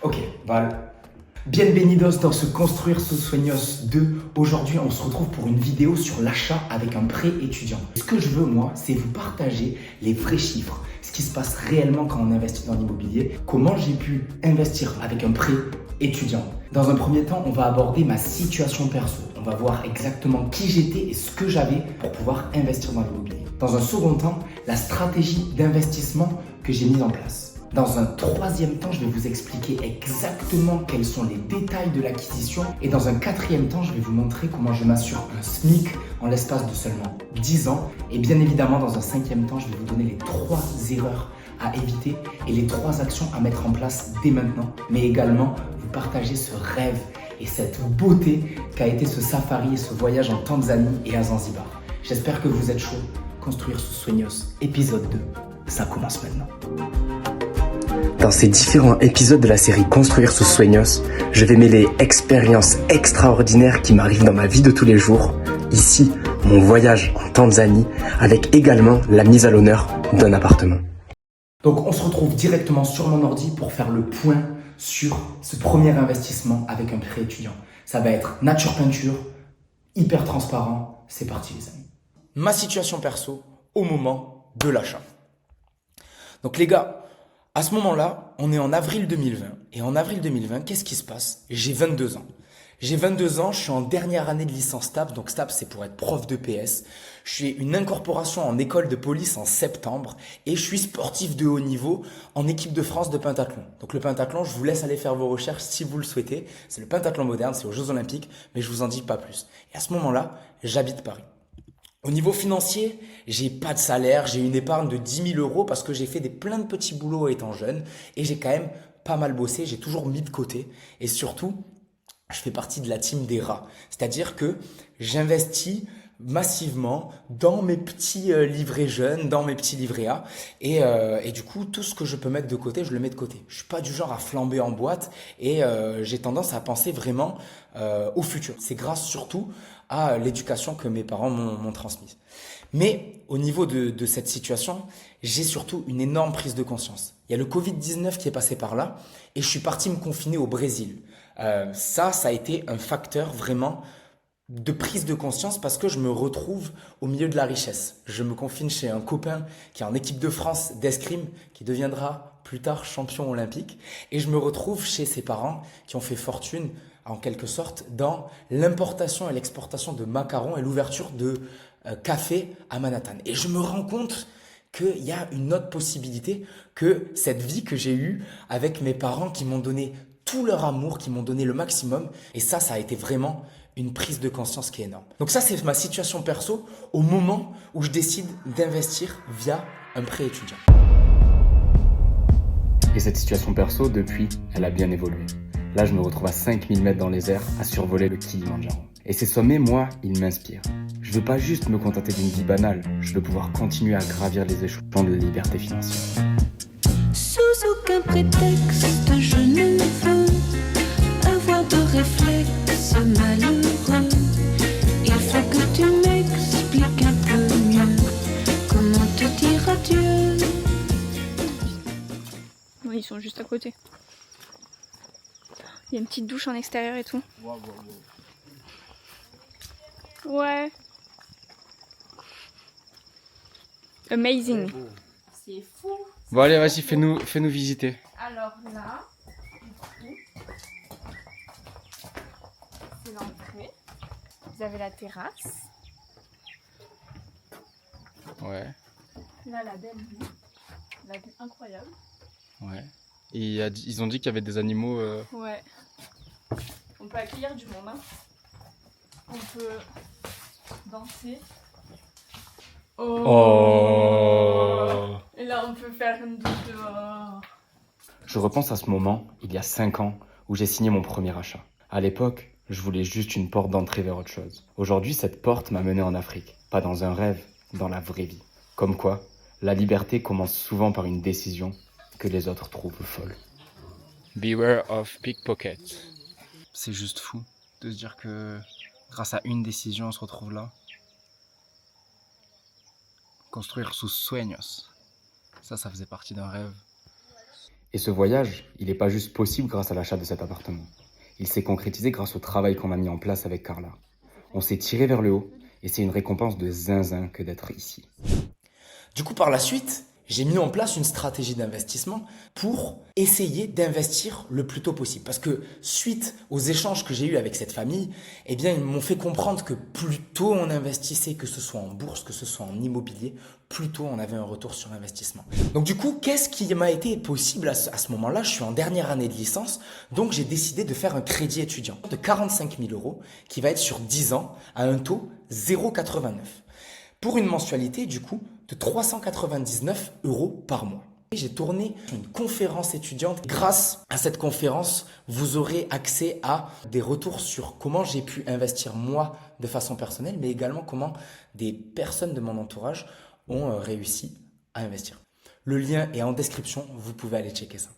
Ok, voilà. Bienvenidos dans ce Construire sus Sueños 2. Aujourd'hui, on se retrouve pour une vidéo sur l'achat avec un prêt étudiant. Ce que je veux, moi, c'est vous partager les vrais chiffres, ce qui se passe réellement quand on investit dans l'immobilier, comment j'ai pu investir avec un prêt étudiant. Dans un premier temps, on va aborder ma situation perso. On va voir exactement qui j'étais et ce que j'avais pour pouvoir investir dans l'immobilier. Dans un second temps, la stratégie d'investissement que j'ai mise en place. Dans un troisième temps, je vais vous expliquer exactement quels sont les détails de l'acquisition. Et dans un quatrième temps, je vais vous montrer comment je m'assure un SMIC en l'espace de seulement 10 ans. Et bien évidemment, dans un cinquième temps, je vais vous donner les 3 erreurs à éviter et les 3 actions à mettre en place dès maintenant. Mais également, vous partager ce rêve et cette beauté qu'a été ce safari et ce voyage en Tanzanie et à Zanzibar. J'espère que vous êtes chaud. Construire sus Sueños, épisode 2. Ça commence maintenant. Dans ces différents épisodes de la série Construire sus Sueños, je vais mêler expériences extraordinaires qui m'arrivent dans ma vie de tous les jours, ici, mon voyage en Tanzanie, avec également la mise à l'honneur d'un appartement. Donc on se retrouve directement sur mon ordi pour faire le point sur ce premier investissement avec un prêt étudiant. Ça va être nature peinture, hyper transparent, c'est parti les amis. Ma situation perso au moment de l'achat. Donc les gars, à ce moment-là, on est en avril 2020. Et en avril 2020, qu'est-ce qui se passe? J'ai 22 ans. J'ai 22 ans, je suis en dernière année de licence STAPS. Donc STAPS, c'est pour être prof de PS. Je suis une incorporation en école de police en septembre. Et je suis sportif de haut niveau en équipe de France de pentathlon. Donc le pentathlon, je vous laisse aller faire vos recherches si vous le souhaitez. C'est le pentathlon moderne, c'est aux Jeux Olympiques. Mais je vous en dis pas plus. Et à ce moment-là, j'habite Paris. Au niveau financier, j'ai pas de salaire, j'ai une épargne de 10 000 euros parce que j'ai fait plein de petits boulots étant jeune et j'ai quand même pas mal bossé, j'ai toujours mis de côté et surtout, je fais partie de la team des rats. C'est-à-dire que j'investis massivement dans mes petits livrets jeunes, dans mes petits livrets A et du coup, tout ce que je peux mettre de côté, je le mets de côté. Je suis pas du genre à flamber en boîte et j'ai tendance à penser vraiment au futur. C'est grâce surtout à l'éducation que mes parents m'ont transmise. Mais au niveau de cette situation, j'ai surtout une énorme prise de conscience. Il y a le Covid-19 qui est passé par là et je suis parti me confiner au Brésil. Ça a été un facteur vraiment de prise de conscience parce que je me retrouve au milieu de la richesse. Je me confine chez un copain qui est en équipe de France d'escrime, qui deviendra plus tard champion olympique. Et je me retrouve chez ses parents qui ont fait fortune, en quelque sorte, dans l'importation et l'exportation de macarons et l'ouverture de café à Manhattan. Et je me rends compte qu'il y a une autre possibilité que cette vie que j'ai eue avec mes parents qui m'ont donné tout leur amour, qui m'ont donné le maximum. Et ça a été vraiment une prise de conscience qui est énorme. Donc ça, c'est ma situation perso au moment où je décide d'investir via un prêt étudiant. Et cette situation perso, depuis, elle a bien évolué. Là, je me retrouve à 5000 mètres dans les airs à survoler le Kilimandjaro. Et ces sommets, moi, ils m'inspirent. Je veux pas juste me contenter d'une vie banale, je veux pouvoir continuer à gravir les échelons de la liberté financière. Sous aucun prétexte, je ne veux avoir de réflexe malheureux. Il faut que tu m'expliques un peu mieux comment te dire adieu. Oui, ils sont juste à côté. Il y a une petite douche en extérieur et tout. Ouais. Amazing. C'est fou. Bon allez, vas-y, fais-nous visiter. Alors là, du coup, c'est l'entrée. Vous avez la terrasse. Ouais, Là, la belle vue. La vue incroyable. ouais. Et ils ont dit qu'il y avait des animaux... Ouais. On peut accueillir du monde. Hein. On peut danser. Oh. Et là, on peut faire une douche dehors. Je repense à ce moment, il y a 5 ans, où j'ai signé mon premier achat. À l'époque, je voulais juste une porte d'entrée vers autre chose. Aujourd'hui, cette porte m'a mené en Afrique. Pas dans un rêve, dans la vraie vie. Comme quoi, la liberté commence souvent par une décision que les autres trouvent folle. Beware of pickpocket. C'est juste fou de se dire que grâce à une décision, on se retrouve là. Construire sus sueños. Ça faisait partie d'un rêve. Et ce voyage, il n'est pas juste possible grâce à l'achat de cet appartement. Il s'est concrétisé grâce au travail qu'on a mis en place avec Carla. On s'est tiré vers le haut et c'est une récompense de zinzin que d'être ici. Du coup, par la suite, j'ai mis en place une stratégie d'investissement pour essayer d'investir le plus tôt possible. Parce que suite aux échanges que j'ai eus avec cette famille, eh bien, ils m'ont fait comprendre que plus tôt on investissait, que ce soit en bourse, que ce soit en immobilier, plus tôt on avait un retour sur investissement. Donc du coup, qu'est-ce qui m'a été possible à ce moment-là? Je suis en dernière année de licence, donc j'ai décidé de faire un crédit étudiant de 45 000 € qui va être sur 10 ans à un taux 0,89. Pour une mensualité, du coup, de 399 € par mois. J'ai tourné une conférence étudiante. Grâce à cette conférence, vous aurez accès à des retours sur comment j'ai pu investir moi de façon personnelle, mais également comment des personnes de mon entourage ont réussi à investir. Le lien est en description, vous pouvez aller checker ça.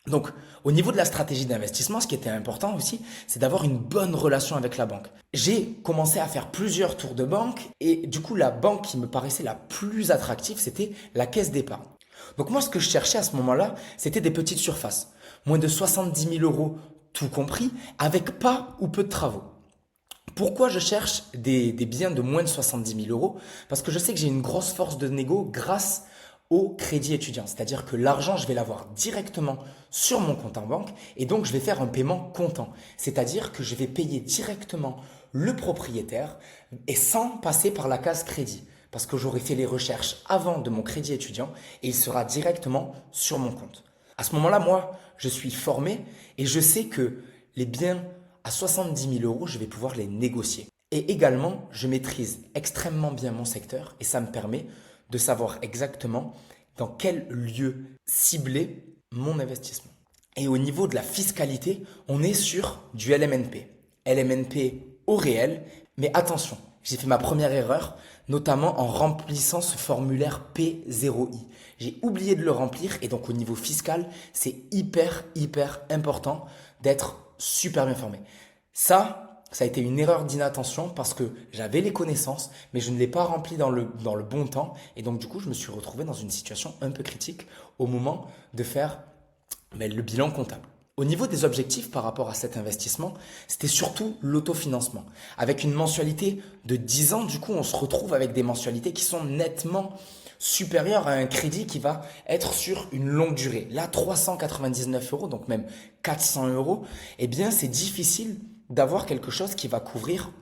Donc, au niveau de la stratégie d'investissement, ce qui était important aussi, c'est d'avoir une bonne relation avec la banque. J'ai commencé à faire plusieurs tours de banque et du coup, la banque qui me paraissait la plus attractive, c'était la caisse d'épargne. Donc moi, ce que je cherchais à ce moment-là, c'était des petites surfaces. Moins de 70 000 € tout compris, avec pas ou peu de travaux. Pourquoi je cherche des biens de moins de 70 000 €? Parce que je sais que j'ai une grosse force de négo grâce au crédit étudiant. C'est-à-dire que l'argent, je vais l'avoir directement sur mon compte en banque et donc je vais faire un paiement comptant. C'est-à-dire que je vais payer directement le propriétaire et sans passer par la case crédit. Parce que j'aurai fait les recherches avant de mon crédit étudiant et il sera directement sur mon compte. À ce moment-là, moi, je suis formé et je sais que les biens à 70 000 €, je vais pouvoir les négocier. Et également, je maîtrise extrêmement bien mon secteur et ça me permet de savoir exactement dans quel lieu cibler mon investissement. Et au niveau de la fiscalité, on est sur du LMNP. LMNP au réel, mais attention, j'ai fait ma première erreur, notamment en remplissant ce formulaire P0I. J'ai oublié de le remplir et donc au niveau fiscal, c'est hyper important d'être super bien formé. Ça a été une erreur d'inattention parce que j'avais les connaissances, mais je ne l'ai pas rempli dans le bon temps. Et donc, du coup, je me suis retrouvé dans une situation un peu critique au moment de faire le bilan comptable. Au niveau des objectifs par rapport à cet investissement, c'était surtout l'autofinancement. Avec une mensualité de 10 ans, du coup, on se retrouve avec des mensualités qui sont nettement supérieures à un crédit qui va être sur une longue durée. Là, 399 €, donc même 400 €, eh bien, c'est difficile d'avoir quelque chose qui va couvrir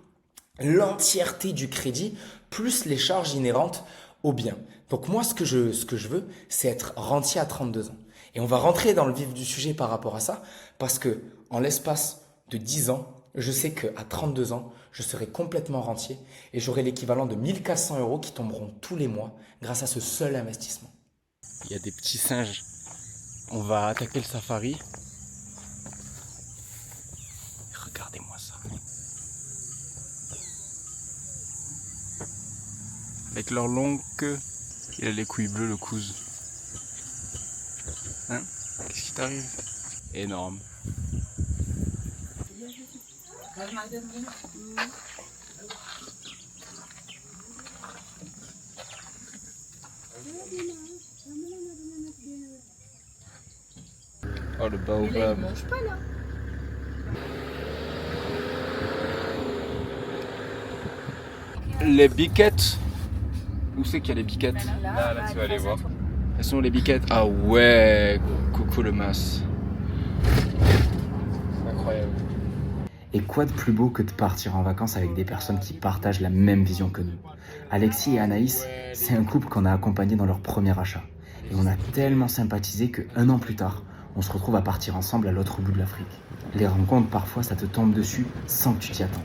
l'entièreté du crédit plus les charges inhérentes au bien. Donc moi, ce que je veux, c'est être rentier à 32 ans. Et on va rentrer dans le vif du sujet par rapport à ça, parce que en l'espace de 10 ans, je sais qu'à 32 ans, je serai complètement rentier et j'aurai l'équivalent de 1 400 € qui tomberont tous les mois grâce à ce seul investissement. Il y a des petits singes. On va attaquer le safari. Regardez-moi ça. Avec leur longue queue. Il a les couilles bleues, le couze. Hein? Qu'est-ce qui t'arrive? Énorme. Oh, le baobab. Mange pas là. Les biquettes. Où c'est qu'il y a les biquettes? Là, tu vas aller voir. Elles sont les biquettes. Ah ouais, coucou le mas. Incroyable. Et quoi de plus beau que de partir en vacances avec des personnes qui partagent la même vision que nous? Alexis et Anaïs, c'est un couple qu'on a accompagné dans leur premier achat. Et on a tellement sympathisé qu'un an plus tard, on se retrouve à partir ensemble à l'autre bout de l'Afrique. Les rencontres, parfois, ça te tombe dessus sans que tu t'y attends.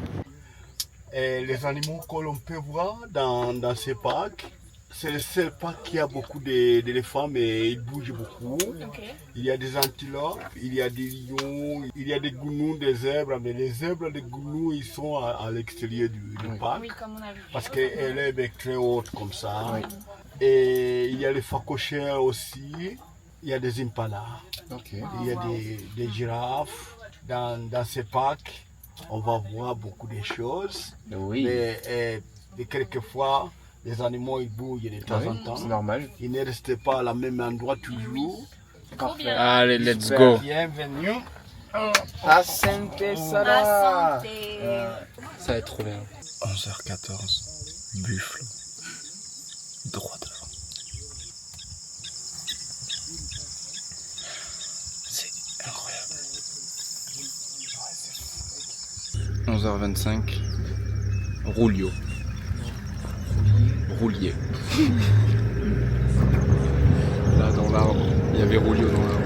Et les animaux que l'on peut voir dans ces parcs, c'est le seul parc qui a beaucoup d'éléphants, mais ils bougent beaucoup. Okay. Il y a des antilopes, il y a des lions, il y a des gounous, des zèbres, mais les zèbres et les gounous, ils sont à l'extérieur du parc. Oui, comme on a vu. Parce qu'elle est très haute comme ça. Oui. Et il y a les phacochères aussi, il y a des impalas, Ok. il y a des girafes. Dans ces parcs, on va voir beaucoup de choses. Oui. Mais quelquefois, les animaux ils bougent de temps en temps. C'est normal. Ils ne restent pas à la même endroit toujours. Parfait. Allez, let's go. Bienvenue. Asante La santé. Ça va être trop bien. 11h14. Buffle. Droit devant. C'est incroyable. 11h25. Roulio. Roulier. Là, dans l'arbre, il y avait Roulio dans l'arbre.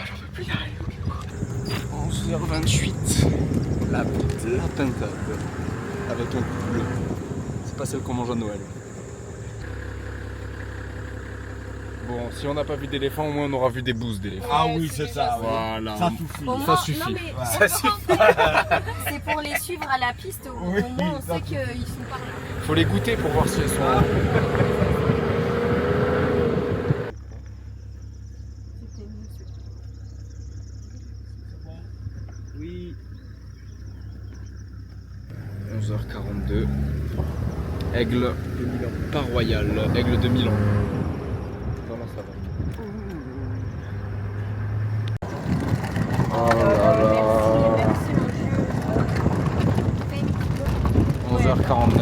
J'en peux plus y arriver. 11h28. La pintade. Avec un coup bleu. C'est pas celle qu'on mange à Noël. Bon, si on n'a pas vu d'éléphant, au moins on aura vu des bouses d'éléphant. Ah oui, c'est ça. Voilà. Ça suffit. Au Ça moins, suffit. non, mais Ça suffit. c'est pour les suivre à la piste. Au Oui, moins, on ça sait qu'ils sont par là. Faut les goûter pour voir si elles sont. Oui. 11h42. Aigle pas royal, aigle de Milan. Vraiment ça va. Oh là là. 11h49.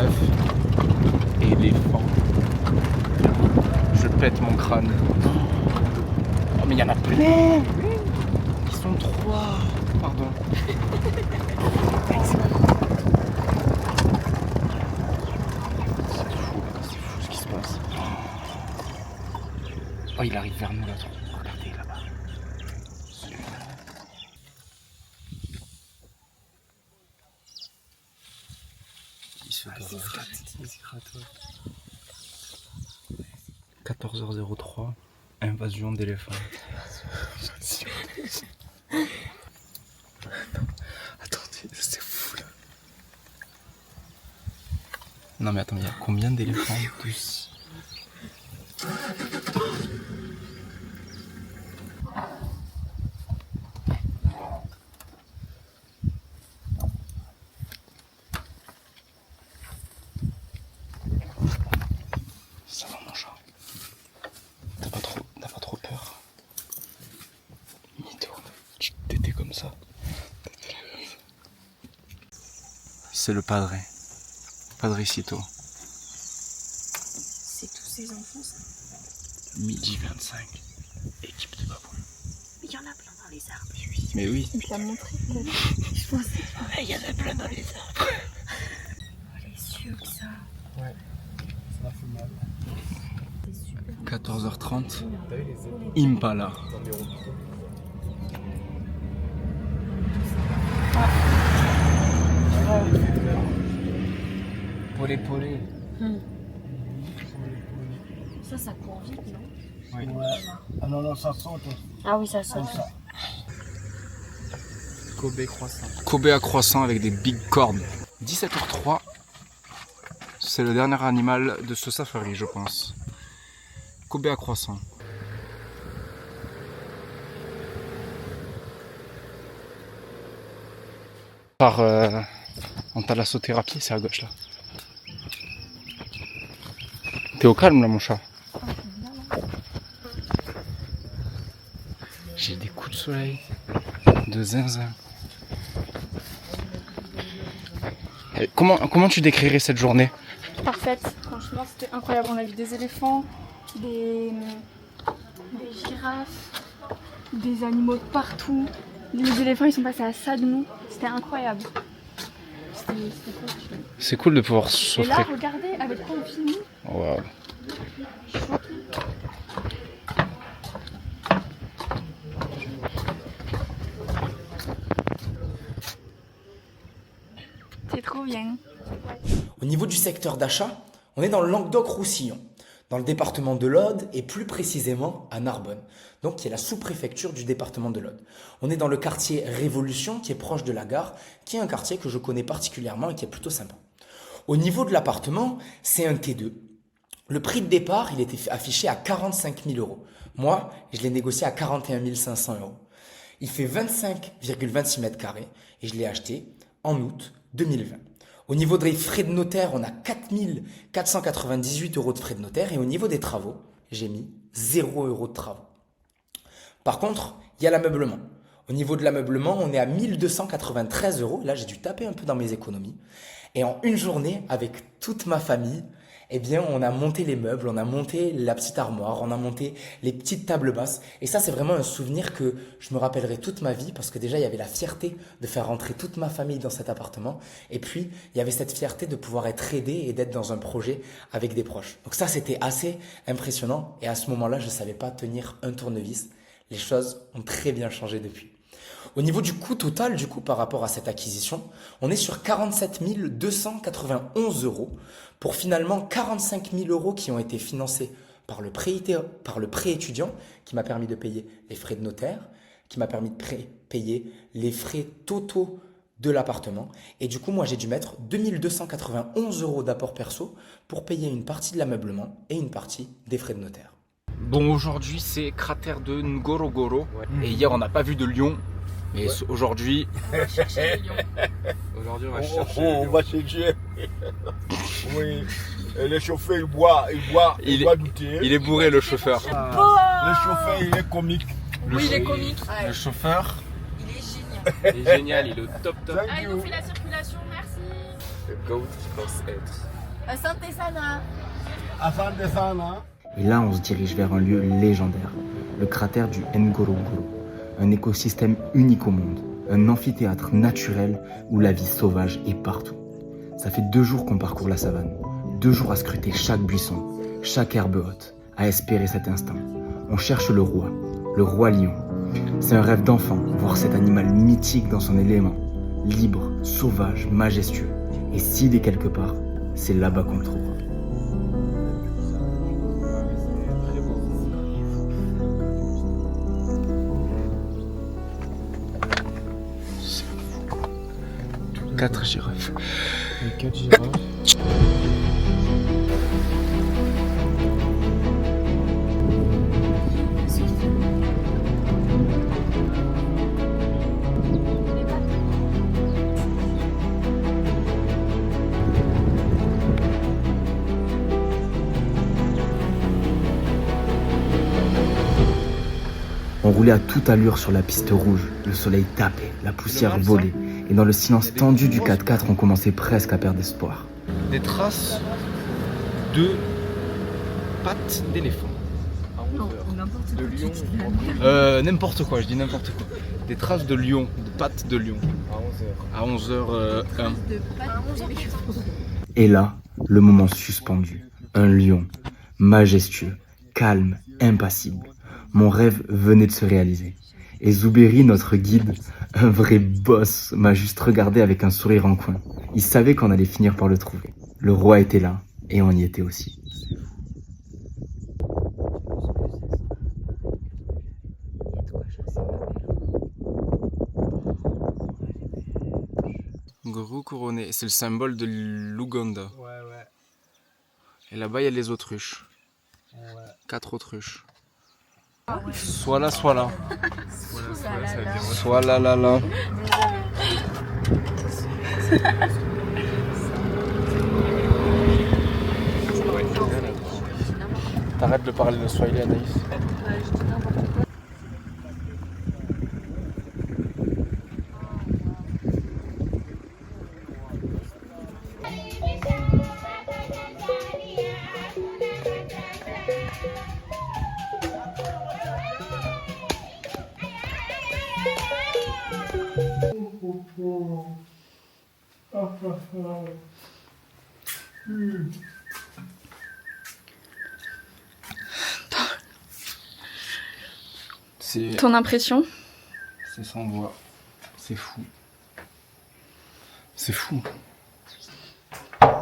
Éléphant. Je pète mon crâne. Oh mais il y en a plein. Ils sont 3. Pardon. C'est fou ce qui se passe. Oh il arrive vers nous là. Regardez là-bas. Il se gratte. 14h03. Invasion d'éléphants. Attendez, c'est fou là. Non mais attends, il y a combien d'éléphants en plus? Ça va mon chat. T'as pas trop peur? Mytho, t'étais comme ça. C'est le padre. Padrecito. C'est tous ces enfants, ça. Midi 25. Équipe de babouins. Mais il y en a plein dans les arbres. Mais oui. Il te l'a montré. Je pensais. Il y en a plein dans les arbres. Les cieux, ça. Ça fait mal. 14h30. Impala. Polé. Ça court vite, non? Ouais. Ah non, ça saute. Ah oui, ça saute. Kobe croissant. Kobe à croissant avec des big cornes. 17h03. C'est le dernier animal de ce safari, je pense. Kobe à croissant. Par en thalassothérapie, c'est à gauche là. T'es au calme là mon chat. J'ai des coups de soleil de zinzin. Comment tu décrirais cette journée? Parfaite. Franchement, c'était incroyable. On a vu des éléphants, des girafes, des animaux de partout. Les éléphants, ils sont passés à ça de nous. C'était incroyable. C'était trop stylé. C'est cool de pouvoir Et là, s'offrir. regardez avec quoi on finit. Waouh. C'est trop bien. Au niveau du secteur d'achat, on est dans le Languedoc-Roussillon, dans le département de l'Aude et plus précisément à Narbonne, donc qui est la sous-préfecture du département de l'Aude. On est dans le quartier Révolution qui est proche de la gare, qui est un quartier que je connais particulièrement et qui est plutôt sympa. Au niveau de l'appartement, c'est un T2. Le prix de départ, il était affiché à 45 000 euros. Moi, je l'ai négocié à 41 500 euros. Il fait 25,26 mètres carrés et je l'ai acheté en août 2020. Au niveau des frais de notaire, on a 4 498 € de frais de notaire. Et au niveau des travaux, j'ai mis 0 € de travaux. Par contre, il y a l'ameublement. Au niveau de l'ameublement, on est à 1 293 €. Là, j'ai dû taper un peu dans mes économies. Et en une journée, avec toute ma famille, eh bien, on a monté les meubles, on a monté la petite armoire, on a monté les petites tables basses. Et ça, c'est vraiment un souvenir que je me rappellerai toute ma vie parce que déjà, il y avait la fierté de faire rentrer toute ma famille dans cet appartement. Et puis, il y avait cette fierté de pouvoir être aidé et d'être dans un projet avec des proches. Donc ça, c'était assez impressionnant. Et à ce moment-là, je ne savais pas tenir un tournevis. Les choses ont très bien changé depuis. Au niveau du coût total, du coup, par rapport à cette acquisition, on est sur 47 291 € pour finalement 45 000 € qui ont été financés par le prêt étudiant qui m'a permis de payer les frais de notaire, qui m'a permis de payer les frais totaux de l'appartement. Et du coup, moi, j'ai dû mettre 2 291 € d'apport perso pour payer une partie de l'ameublement et une partie des frais de notaire. Bon, aujourd'hui, c'est cratère de Ngorongoro. Et hier, on n'a pas vu de lion. Mais aujourd'hui... Aujourd'hui, on va chercher On va chercher. Oui. Et le chauffeur, il boit du thé. Il est bourré, le chauffeur. Le chauffeur, il est comique. Oui, il est comique. Le chauffeur... Il est génial. Il est génial, il est au top. Ah, il nous fait la circulation, merci. Le goat qui pense être. Asante sana. Asante sana. Et là, on se dirige vers un lieu légendaire, le cratère du Ngorongoro, un écosystème unique au monde, un amphithéâtre naturel où la vie sauvage est partout. Ça fait 2 jours qu'on parcourt la savane, 2 jours à scruter chaque buisson, chaque herbe haute, à espérer cet instant. On cherche le roi lion. C'est un rêve d'enfant, voir cet animal mythique dans son élément, libre, sauvage, majestueux. Et s'il est quelque part, c'est là-bas qu'on le trouvera. Quatre girafes. 4 girafes. On roulait à toute allure sur la piste rouge, le soleil tapait, la poussière volait, et dans le silence tendu du 4x4, on commençait presque à perdre espoir. Des traces de pattes d'éléphant. De lion. N'importe quoi, je dis n'importe quoi. Des traces de lion, de pattes de lion. À 11h01. Et là, le moment suspendu. Un lion, majestueux, calme, impassible. Mon rêve venait de se réaliser. Et Zouberi, notre guide, un vrai boss, m'a juste regardé avec un sourire en coin. Il savait qu'on allait finir par le trouver. Le roi était là, et on y était aussi. Gros couronné, c'est le symbole de l'Ouganda. Ouais. Et là-bas, il y a les autruches. 4 autruches. Soit là, soit là. Soit là, là, là. T'arrêtes de parler le swahili, Anaïs. Ton impression? C'est sans voix. C'est fou. C'est fou.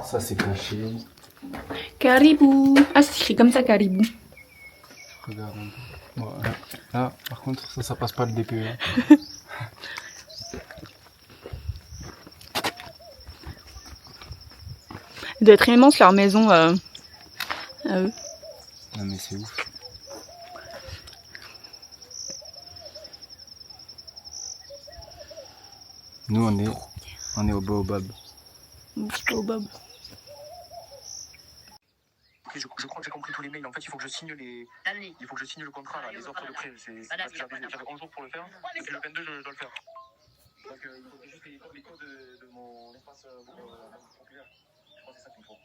Ça, c'est caché. Caribou. Ah, c'est écrit comme ça, caribou. Regarde un peu. Voilà. Là, par contre, ça passe pas le DPE. Il doit être immense leur maison à eux. Non mais c'est ouf. Nous on est au Baobab. On bouge pas au bob. Ok, je crois que j'ai compris tous les mails. En fait, il faut que je signe le contrat, là, les offres de prêt. J'avais 11 jours pour le faire. Depuis le 22, je dois le faire. Donc, il faut juste les codes de mon espace populaire. Je crois que c'est ça qu'il me faut.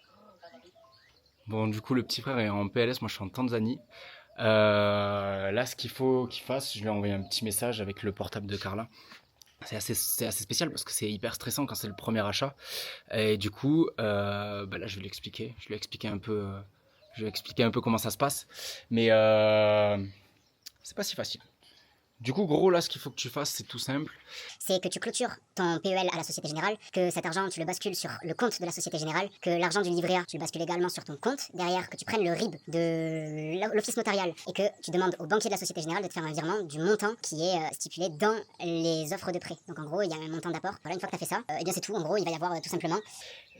Bon, du coup, le petit frère est en PLS, moi je suis en Tanzanie. Là, ce qu'il faut qu'il fasse, je lui ai envoyé un petit message avec le portable de Carla. C'est assez spécial parce que c'est hyper stressant quand c'est le premier achat. Et du coup, là, je vais lui expliquer. Je vais lui expliquer un peu comment ça se passe. Mais c'est pas si facile. Du coup, gros, là, ce qu'il faut que tu fasses, c'est tout simple. C'est que tu clôtures ton PEL à la Société Générale, que cet argent, tu le bascules sur le compte de la Société Générale, que l'argent du livret A, tu le bascules également sur ton compte. Derrière, que tu prennes le RIB de l'office notarial et que tu demandes au banquier de la Société Générale de te faire un virement du montant qui est stipulé dans les offres de prêt. Donc en gros, il y a un montant d'apport. Voilà, une fois que tu as fait ça, et bien c'est tout. En gros, il va y avoir tout simplement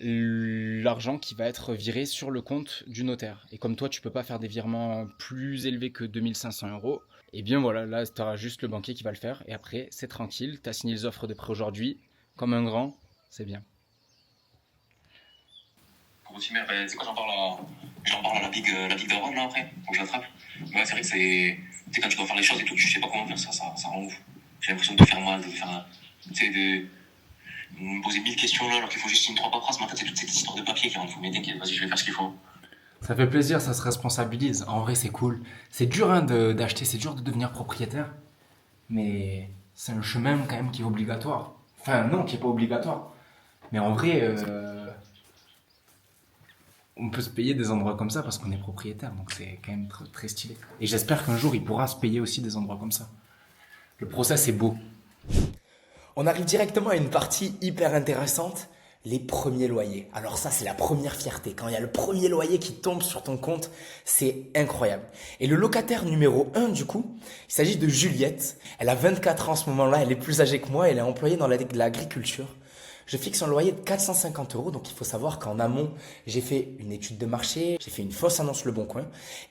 l'argent qui va être viré sur le compte du notaire. Et comme toi, tu peux pas faire des virements plus élevés que 2500 €, et bien voilà, là, tu auras juste le banquier qui va le faire. Et après, c'est tranquille, tu as signé les offres de prêt aujourd'hui, comme un grand, c'est bien. Pour aussi, c'est quoi, j'en parle à la big Daron, là, après, faut que je l'attrape. Ouais, c'est vrai que c'est quand tu dois faire les choses et tout, tu sais pas comment faire, ça rend ouf. J'ai l'impression de faire mal, de me poser 1000 questions là, alors qu'il faut juste signer 3 paperasses. Ma tête, c'est toute cette histoire de papier qui rentre. Mais t'inquiète, vas-y, je vais faire ce qu'il faut. Ça fait plaisir, ça se responsabilise. En vrai, c'est cool. C'est dur hein, d'acheter, c'est dur de devenir propriétaire. Mais c'est un chemin quand même qui est obligatoire. Enfin, non, qui est pas obligatoire. Mais en vrai, on peut se payer des endroits comme ça parce qu'on est propriétaire. Donc c'est quand même très, très stylé. Et j'espère qu'un jour, il pourra se payer aussi des endroits comme ça. Le process est beau. On arrive directement à une partie hyper intéressante. Les premiers loyers. Alors ça, c'est la première fierté. Quand il y a le premier loyer qui tombe sur ton compte, c'est incroyable. Et le locataire numéro 1, du coup, il s'agit de Juliette. Elle a 24 ans en ce moment-là, elle est plus âgée que moi, elle est employée dans l'agriculture. Je fixe un loyer de 450 €, donc il faut savoir qu'en amont, j'ai fait une étude de marché, j'ai fait une fausse annonce Le Bon Coin.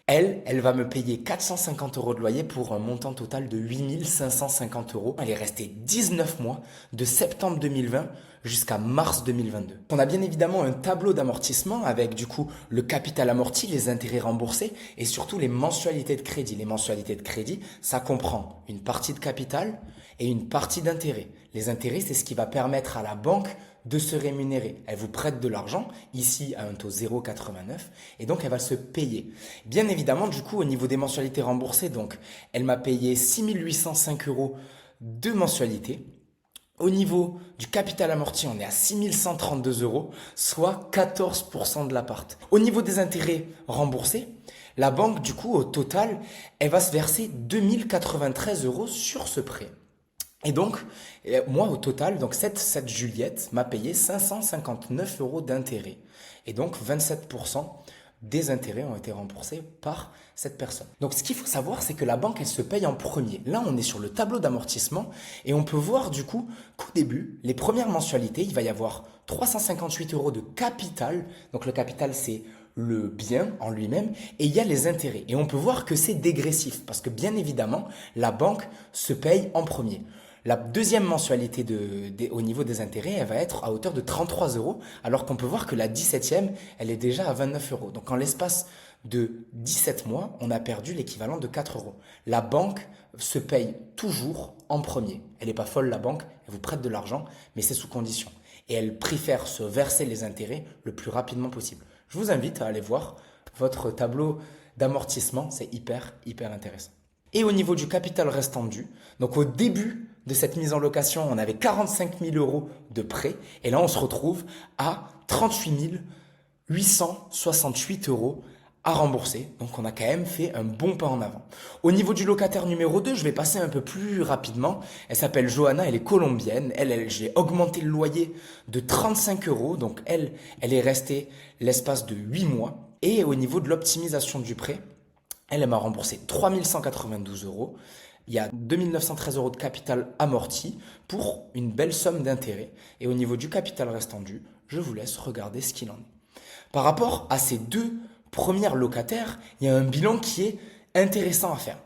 Elle va me payer 450 € de loyer pour un montant total de 8550 €. Elle est restée 19 mois, de septembre 2020 jusqu'à mars 2022. On a bien évidemment un tableau d'amortissement avec du coup le capital amorti, les intérêts remboursés et surtout les mensualités de crédit. Les mensualités de crédit, ça comprend une partie de capital et une partie d'intérêt. Les intérêts, c'est ce qui va permettre à la banque de se rémunérer. Elle vous prête de l'argent, ici à un taux 0,89, et donc elle va se payer. Bien évidemment, du coup, au niveau des mensualités remboursées, donc elle m'a payé 6 805 € de mensualité. Au niveau du capital amorti, on est à 6 132 €, soit 14% de l'appart. Au niveau des intérêts remboursés, la banque, du coup, au total, elle va se verser 2093 € sur ce prêt. Et donc, moi, au total, donc cette Juliette m'a payé 559 € d'intérêt. Et donc, 27% des intérêts ont été remboursés par cette personne. Donc, ce qu'il faut savoir, c'est que la banque, elle se paye en premier. Là, on est sur le tableau d'amortissement et on peut voir du coup qu'au début, les premières mensualités, il va y avoir 358 € de capital. Donc, le capital, c'est le bien en lui-même et il y a les intérêts. Et on peut voir que c'est dégressif parce que bien évidemment, la banque se paye en premier. La deuxième mensualité au niveau des intérêts, elle va être à hauteur de 33 €, alors qu'on peut voir que la 17e, elle est déjà à 29 €. Donc en l'espace de 17 mois, on a perdu l'équivalent de 4 €. La banque se paye toujours en premier. Elle n'est pas folle, la banque, elle vous prête de l'argent, mais c'est sous condition. Et elle préfère se verser les intérêts le plus rapidement possible. Je vous invite à aller voir votre tableau d'amortissement, c'est hyper intéressant. Et au niveau du capital restant dû, donc au début de cette mise en location, on avait 45 000 € de prêt. Et là, on se retrouve à 38 868 € à rembourser. Donc, on a quand même fait un bon pas en avant. Au niveau du locataire numéro 2, je vais passer un peu plus rapidement. Elle s'appelle Johanna, elle est colombienne. J'ai augmenté le loyer de 35 €. Donc, elle est restée l'espace de 8 mois. Et au niveau de l'optimisation du prêt, elle m'a remboursé 3 192 €. Il y a 2 913 € de capital amorti pour une belle somme d'intérêt. Et au niveau du capital restant dû, je vous laisse regarder ce qu'il en est. Par rapport à ces deux premières locataires, il y a un bilan qui est intéressant à faire.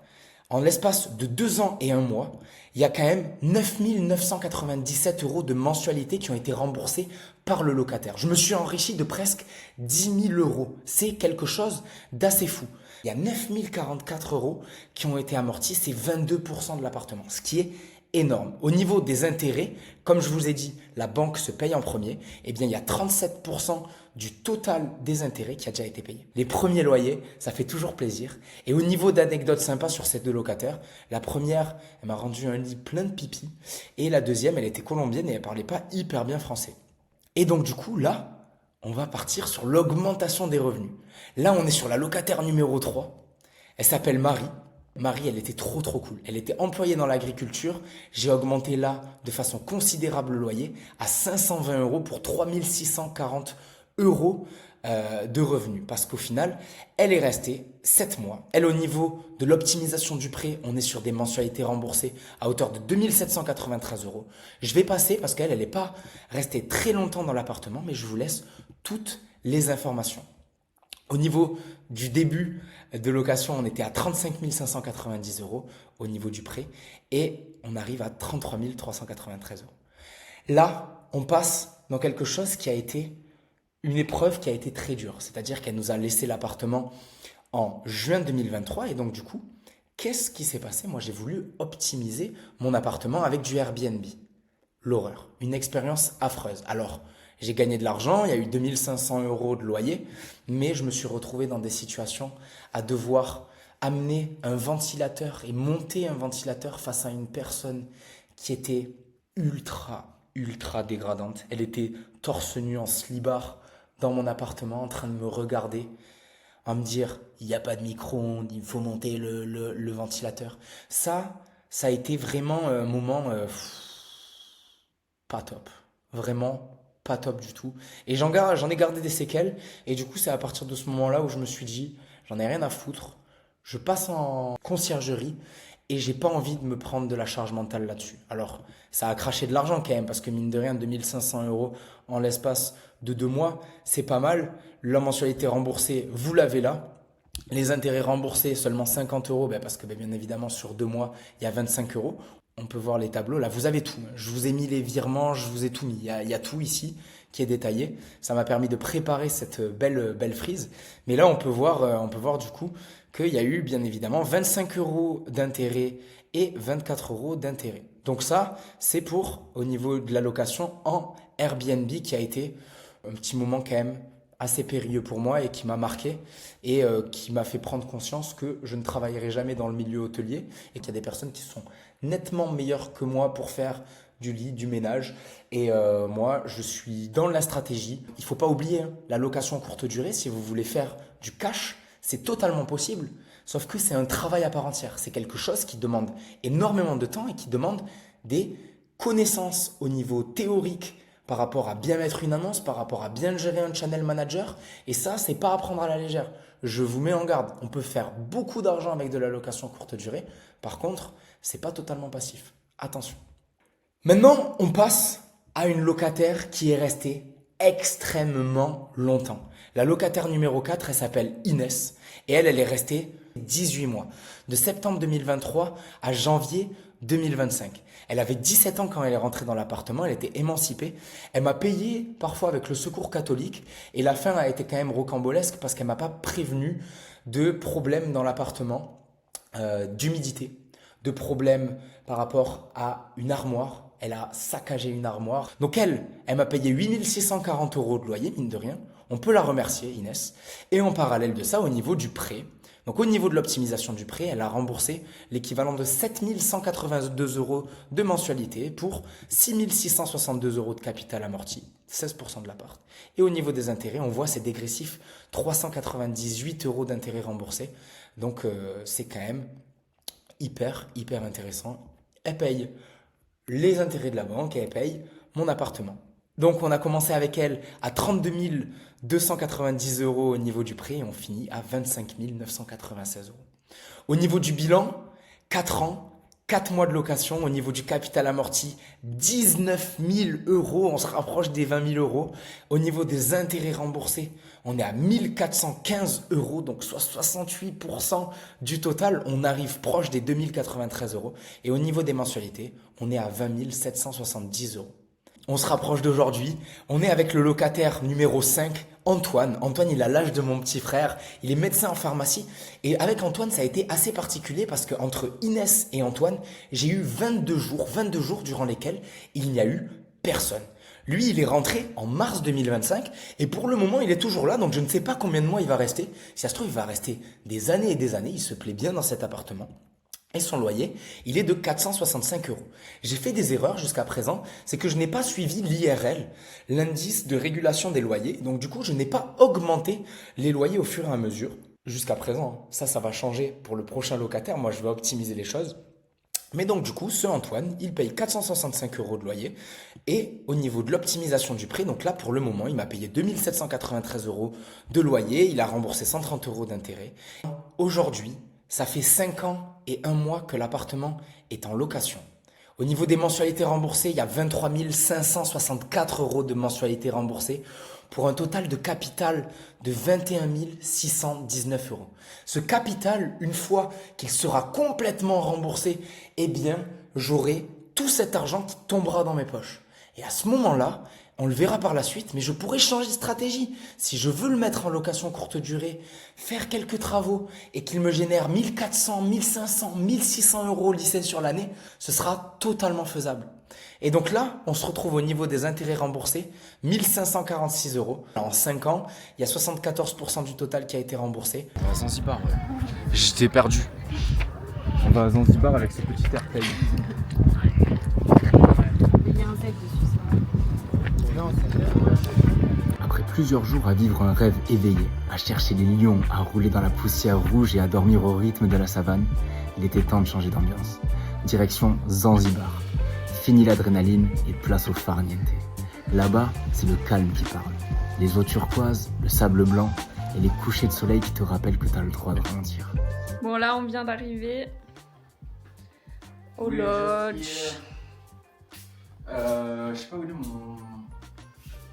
En l'espace de 2 ans et 1 mois, il y a quand même 9 997 € de mensualités qui ont été remboursées par le locataire. Je me suis enrichi de presque 10 000 euros. C'est quelque chose d'assez fou. Il y a 9 044 euros qui ont été amortis, c'est 22% de l'appartement, ce qui est énorme. Au niveau des intérêts, comme je vous ai dit, la banque se paye en premier, eh bien il y a 37% du total des intérêts qui a déjà été payé. Les premiers loyers, ça fait toujours plaisir. Et au niveau d'anecdotes sympas sur ces deux locataires, la première, elle m'a rendu un lit plein de pipi, et la deuxième, elle était colombienne et elle parlait pas hyper bien français. Et donc du coup, là, on va partir sur l'augmentation des revenus. Là, on est sur la locataire numéro 3. Elle s'appelle Marie. Marie, elle était trop cool. Elle était employée dans l'agriculture. J'ai augmenté là, de façon considérable, le loyer à 520 euros pour 3640 euros de revenus. Parce qu'au final, elle est restée 7 mois. Elle, au niveau de l'optimisation du prêt, on est sur des mensualités remboursées à hauteur de 2793 euros. Je vais passer parce qu'elle, elle n'est pas restée très longtemps dans l'appartement, mais je vous laisse toutes les informations. Au niveau du début de location, on était à 35 590 euros au niveau du prêt et on arrive à 33 393 euros. Là, on passe dans quelque chose qui a été une épreuve qui a été très dure. C'est-à-dire qu'elle nous a laissé l'appartement en juin 2023 et donc du coup, qu'est-ce qui s'est passé? Moi, j'ai voulu optimiser mon appartement avec du Airbnb. L'horreur, une expérience affreuse. Alors, j'ai gagné de l'argent, il y a eu 2500 euros de loyer, mais je me suis retrouvé dans des situations à devoir amener un ventilateur et monter un ventilateur face à une personne qui était ultra dégradante. Elle était torse nu en slibard dans mon appartement en train de me regarder, à me dire il n'y a pas de micro-ondes, il faut monter le ventilateur. Ça a été vraiment un moment pas top. Vraiment pas top du tout. Et j'en ai gardé des séquelles. Et du coup, c'est à partir de ce moment-là où je me suis dit, j'en ai rien à foutre. Je passe en conciergerie et j'ai pas envie de me prendre de la charge mentale là-dessus. Alors, ça a craché de l'argent quand même, parce que mine de rien, 2500 euros en l'espace de 2 mois, c'est pas mal. La mensualité remboursée, vous l'avez là. Les intérêts remboursés, seulement 50 euros, parce que bien évidemment, sur 2 mois, il y a 25 euros. On peut voir les tableaux. Là, vous avez tout. Je vous ai mis les virements, je vous ai tout mis. Il y a tout ici qui est détaillé. Ça m'a permis de préparer cette belle frise. Mais là, on peut voir du coup qu'il y a eu bien évidemment 25 euros d'intérêt et 24 euros d'intérêt. Donc ça, c'est pour au niveau de la location en Airbnb qui a été un petit moment quand même assez périlleux pour moi et qui m'a marqué et qui m'a fait prendre conscience que je ne travaillerai jamais dans le milieu hôtelier et qu'il y a des personnes qui sont nettement meilleures que moi pour faire du lit, du ménage. Et moi, je suis dans la stratégie. Il ne faut pas oublier la location courte durée. Si vous voulez faire du cash, c'est totalement possible. Sauf que c'est un travail à part entière. C'est quelque chose qui demande énormément de temps et qui demande des connaissances au niveau théorique par rapport à bien mettre une annonce, par rapport à bien gérer un channel manager. Et ça, c'est pas à prendre à la légère. Je vous mets en garde. On peut faire beaucoup d'argent avec de la location courte durée. Par contre, c'est pas totalement passif. Attention. Maintenant, on passe à une locataire qui est restée extrêmement longtemps. La locataire numéro 4, elle s'appelle Inès. Et elle est restée 18 mois. De septembre 2023 à janvier 2025. Elle avait 17 ans quand elle est rentrée dans l'appartement, elle était émancipée. Elle m'a payé parfois avec le secours catholique et la fin a été quand même rocambolesque parce qu'elle m'a pas prévenu de problèmes dans l'appartement, d'humidité, de problèmes par rapport à une armoire. Elle a saccagé une armoire. Donc elle m'a payé 8 640 euros de loyer, mine de rien. On peut la remercier, Inès. Et en parallèle de ça, au niveau du prêt, donc au niveau de l'optimisation du prêt, elle a remboursé l'équivalent de 7 182 euros de mensualité pour 6 662 euros de capital amorti, 16% de l'appart. Et au niveau des intérêts, on voit c'est dégressif, 398 euros d'intérêts remboursés. Donc c'est quand même hyper intéressant. Elle paye les intérêts de la banque et elle paye mon appartement. Donc on a commencé avec elle à 32 290 euros au niveau du prêt et on finit à 25 996 euros. Au niveau du bilan, 4 ans, 4 mois de location. Au niveau du capital amorti, 19 000 euros. On se rapproche des 20 000 euros. Au niveau des intérêts remboursés, on est à 1415 euros, donc soit 68% du total. On arrive proche des 2093 euros. Et au niveau des mensualités, on est à 20 770 euros. On se rapproche d'aujourd'hui. On est avec le locataire numéro 5, Antoine. Antoine, il a l'âge de mon petit frère. Il est médecin en pharmacie. Et avec Antoine, ça a été assez particulier parce qu'entre Inès et Antoine, j'ai eu 22 jours durant lesquels il n'y a eu personne. Lui, il est rentré en mars 2025 et pour le moment, il est toujours là. Donc, je ne sais pas combien de mois il va rester. Si ça se trouve, il va rester des années et des années. Il se plaît bien dans cet appartement. Et son loyer, il est de 465 €. J'ai fait des erreurs jusqu'à présent, c'est que je n'ai pas suivi l'IRL, l'indice de régulation des loyers. Donc du coup, je n'ai pas augmenté les loyers au fur et à mesure. Jusqu'à présent, ça va changer pour le prochain locataire. Moi, je vais optimiser les choses. Mais donc du coup, ce Antoine, il paye 465 € de loyer. Et au niveau de l'optimisation du prix, donc là pour le moment, il m'a payé 2793 € de loyer. Il a remboursé 130 € d'intérêt. Aujourd'hui, ça fait 5 ans et 1 mois que l'appartement est en location. Au niveau des mensualités remboursées, il y a 23 564 € de mensualités remboursées pour un total de capital de 21 619 €. Ce capital, une fois qu'il sera complètement remboursé, eh bien, j'aurai tout cet argent qui tombera dans mes poches. Et à ce moment-là, on le verra par la suite, mais je pourrais changer de stratégie. Si je veux le mettre en location courte durée, faire quelques travaux et qu'il me génère 1400, 1500, 1600 € lycée sur l'année, ce sera totalement faisable. Et donc là, on se retrouve au niveau des intérêts remboursés, 1546 €. En 5 ans, il y a 74% du total qui a été remboursé. On va à Zanzibar, ouais. J'étais perdu. On va à Zanzibar avec ce petit airplane. Il y a un zèbre dessus, ça. Après plusieurs jours à vivre un rêve éveillé, à chercher les lions, à rouler dans la poussière rouge et à dormir au rythme de la savane, il était temps de changer d'ambiance. Direction Zanzibar. Fini l'adrénaline et place au farniente. Là-bas, c'est le calme qui parle. Les eaux turquoises, le sable blanc et les couchers de soleil qui te rappellent que t'as le droit de ralentir. Bon, là, on vient d'arriver au lodge. Je sais pas où il est mon...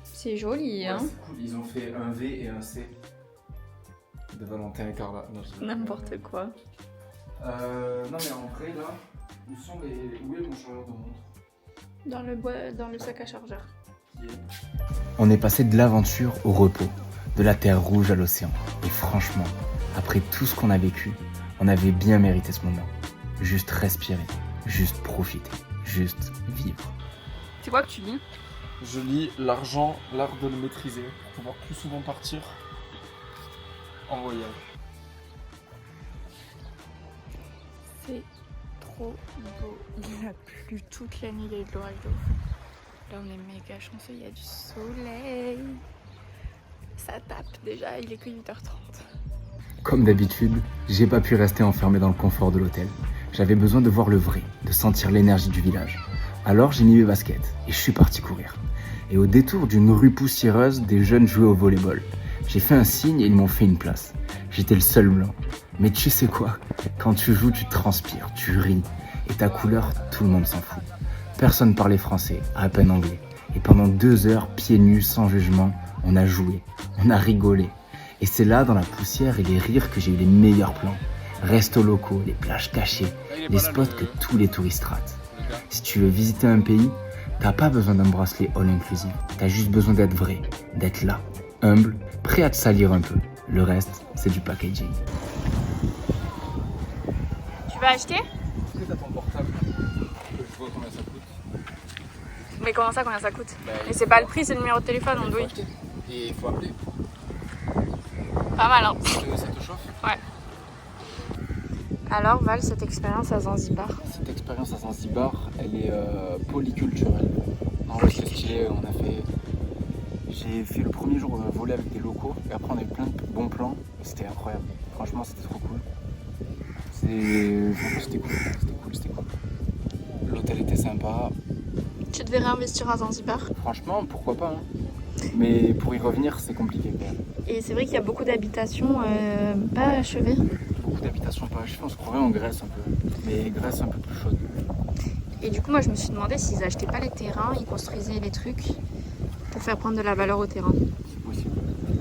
C'est joli, hein. C'est cool. Ils ont fait un V et un C. De Valentin et Carla. N'importe quoi. Non mais en vrai là, où est mon chargeur de montre? Dans le sac à chargeur. On est passé de l'aventure au repos, de la terre rouge à l'océan. Et franchement, après tout ce qu'on a vécu, on avait bien mérité ce moment. Juste respirer, juste profiter, juste vivre. C'est quoi que tu lis? Je lis L'argent, l'art de le maîtriser, pour pouvoir plus souvent partir en voyage. C'est trop beau. Il a plu toute la nuit, il y a eu de l'orage de ouf. Là, on est méga chanceux, il y a du soleil. Ça tape déjà, il est que 8h30. Comme d'habitude, j'ai pas pu rester enfermé dans le confort de l'hôtel. J'avais besoin de voir le vrai, de sentir l'énergie du village. Alors j'ai mis mes baskets et je suis parti courir. Et au détour d'une rue poussiéreuse, des jeunes jouaient au volleyball. J'ai fait un signe et ils m'ont fait une place. J'étais le seul blanc. Mais tu sais quoi? Quand tu joues, tu transpires, tu ris. Et ta couleur, tout le monde s'en fout. Personne parlait français, à peine anglais. Et pendant 2 heures, pieds nus, sans jugement, on a joué, on a rigolé. Et c'est là, dans la poussière et les rires, que j'ai eu les meilleurs plans. Restos locaux, les plages cachées, les spots que tous les touristes ratent. Si tu veux visiter un pays, t'as pas besoin d'un bracelet all inclusive. T'as juste besoin d'être vrai, d'être là, humble, prêt à te salir un peu. Le reste, c'est du packaging. Tu vas acheter? Est-ce que t'as ton portable? Je vois combien ça coûte. Mais comment ça, combien ça coûte? Bah, Mais c'est pas le prix, c'est le numéro de téléphone, on doit. Et il faut appeler. Pas mal, hein. Ça te chauffe? Ouais. Alors Val, cette expérience à Zanzibar? Cette expérience à Zanzibar, elle est polyculturelle. En vrai, c'est stylé, j'ai fait le premier jour voler avec des locaux et après on a eu plein de bons plans et c'était incroyable. Franchement, c'était trop cool. C'était cool. L'hôtel était sympa. Tu devrais investir à Zanzibar? Franchement, pourquoi pas, hein. Mais pour y revenir, c'est compliqué quand même. Et c'est vrai qu'il y a beaucoup d'habitations pas achevées. Beaucoup d'habitations pas achevées, on se croirait en Grèce un peu. Mais Grèce un peu plus chaude. Et du coup, moi je me suis demandé s'ils achetaient pas les terrains, ils construisaient les trucs pour faire prendre de la valeur au terrain. C'est possible.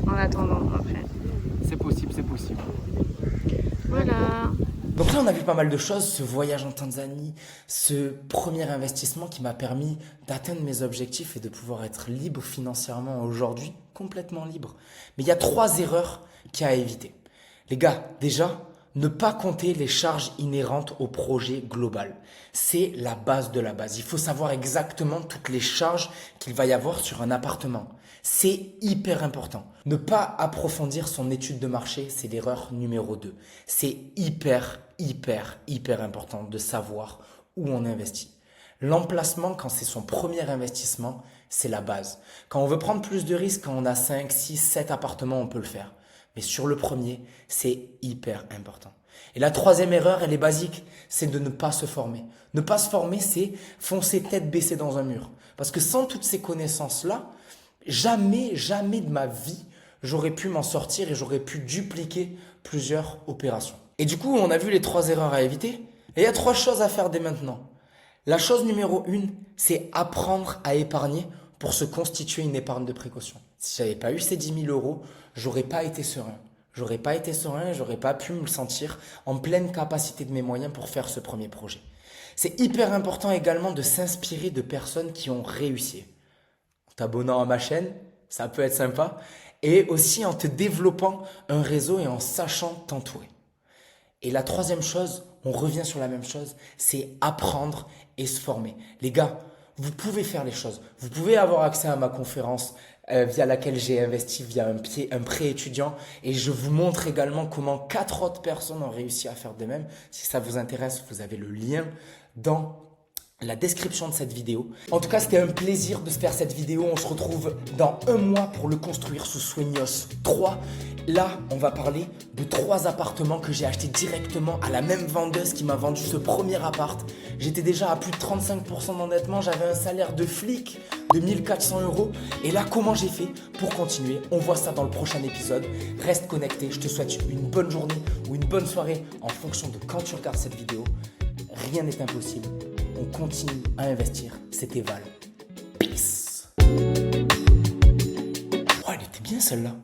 En attendant, après. C'est possible. Voilà. Donc là, on a vu pas mal de choses, ce voyage en Tanzanie, ce premier investissement qui m'a permis d'atteindre mes objectifs et de pouvoir être libre financièrement aujourd'hui, complètement libre. Mais il y a 3 erreurs qu'il y a à éviter. Les gars, déjà, ne pas compter les charges inhérentes au projet global. C'est la base de la base. Il faut savoir exactement toutes les charges qu'il va y avoir sur un appartement. C'est hyper important. Ne pas approfondir son étude de marché, c'est l'erreur numéro 2. C'est hyper important de savoir où on investit. L'emplacement, quand c'est son premier investissement, c'est la base. Quand on veut prendre plus de risques, quand on a 5, 6, 7 appartements, on peut le faire. Mais sur le premier, c'est hyper important. Et la 3e erreur, elle est basique, c'est de ne pas se former. Ne pas se former, c'est foncer tête baissée dans un mur. Parce que sans toutes ces connaissances-là, jamais de ma vie, j'aurais pu m'en sortir et j'aurais pu dupliquer plusieurs opérations. Et du coup, on a vu les 3 erreurs à éviter. Et il y a 3 choses à faire dès maintenant. La chose numéro 1, c'est apprendre à épargner pour se constituer une épargne de précaution. Si j'avais pas eu ces 10 000 €, j'aurais pas été serein. J'aurais pas pu me sentir en pleine capacité de mes moyens pour faire ce premier projet. C'est hyper important également de s'inspirer de personnes qui ont réussi. En t'abonnant à ma chaîne, ça peut être sympa. Et aussi en te développant un réseau et en sachant t'entourer. Et la 3e chose, on revient sur la même chose, c'est apprendre et se former. Les gars, vous pouvez faire les choses. Vous pouvez avoir accès à ma conférence via laquelle j'ai investi via un prêt étudiant. Et je vous montre également comment 4 autres personnes ont réussi à faire de même. Si ça vous intéresse, vous avez le lien dans la description de cette vidéo. En tout cas, c'était un plaisir de se faire cette vidéo. On se retrouve dans 1 mois pour le construire sous Sueños 3. Là, on va parler de 3 appartements que j'ai achetés directement à la même vendeuse qui m'a vendu ce premier appart. J'étais déjà à plus de 35% d'endettement. J'avais un salaire de flic de 1 400 €. Et là, comment j'ai fait pour continuer? On voit ça dans le prochain épisode. Reste connecté. Je te souhaite une bonne journée ou une bonne soirée en fonction de quand tu regardes cette vidéo. Rien n'est impossible. On continue à investir. C'était Val. Peace. Oh, elle était bien celle-là.